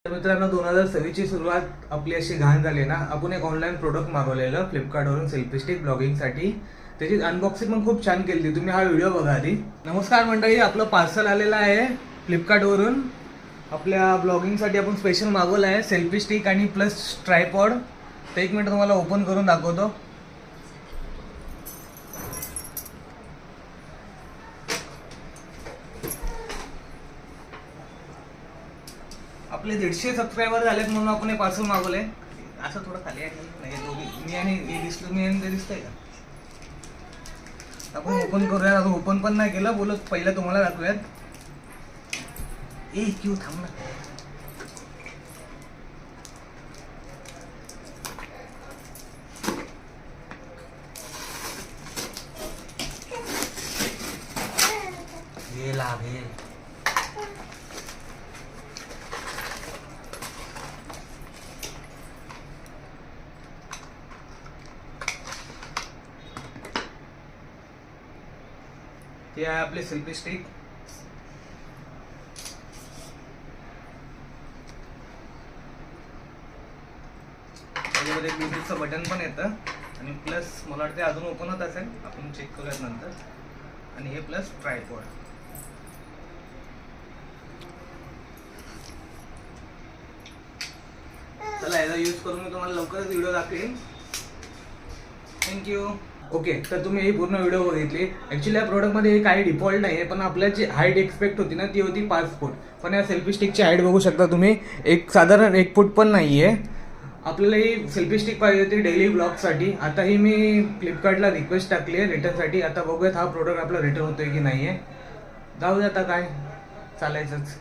मित्रांनो 2026 ची सुरुवात आपली अशी घाण झाली ना. आपण एक ऑनलाईन प्रोडक्ट मागवलेलं फ्लिपकार्टवरून सेल्फी स्टिक ब्लॉगिंगसाठी. त्याची अनबॉक्सिंग पण खूप छान केली. तुम्ही हा व्हिडिओ बघा आधी. नमस्कार मंडळी, आपलं पार्सल आलेलं आहे फ्लिपकार्टवरून. आपल्या ब्लॉगिंगसाठी आपण स्पेशल मागवलं आहे सेल्फी स्टिक आणि प्लस ट्रायपॉड. तर एक मिनिट तुम्हाला ओपन करून दाखवतो. आपले 150 सबस्क्रायबर झालेत म्हणून आपण हे पार्सल मागवलंय. असं थोडं खाली आहे नाही, मी आणि हे दिसलो, मी आणि ते दिसतंय का? आपण ओपन करूया. अजून ओपन पण नाही केलं. बोलत पहिलं तुम्हाला दाखवूयात. ए क्यू थांब ना. हे लाभ हे ते आहे आपले सेल्फी स्टिक. त्याच्यामध्ये ब्लूटूथचं बटन पण येतं आणि प्लस मला वाटतं अजून ओपन होत असेल, आपण चेक करूयात नंतर. आणि हे प्लस ट्रायपॉड. चला याचा यूज करून मी तुम्हाला लवकरच व्हिडिओ दाखवेन. थँक्यू. ओके, तर तुम्ही ही पूर्ण व्हिडिओ बघितली. ॲक्च्युली या प्रोडक्टमध्ये काही डिफॉल्ट नाही आहे, पण आपल्या जी हाईट एक्सपेक्ट होती ना ती होती 5 फूट. पण या सेल्फी स्टिकची हाईट बघू शकता तुम्ही, एक साधारण 1 फूट पण नाही आहे. आपल्याला ही सेल्फी स्टिक पाहिजे होती डेली ब्लॉगसाठी. आता ही मी फ्लिपकार्टला रिक्वेस्ट टाकली आहे रिटर्नसाठी. आता बघूयात हा प्रोडक्ट आपला रिटर्न होतोय की नाही आहे. जाऊ दे, आता काय चालायचंच.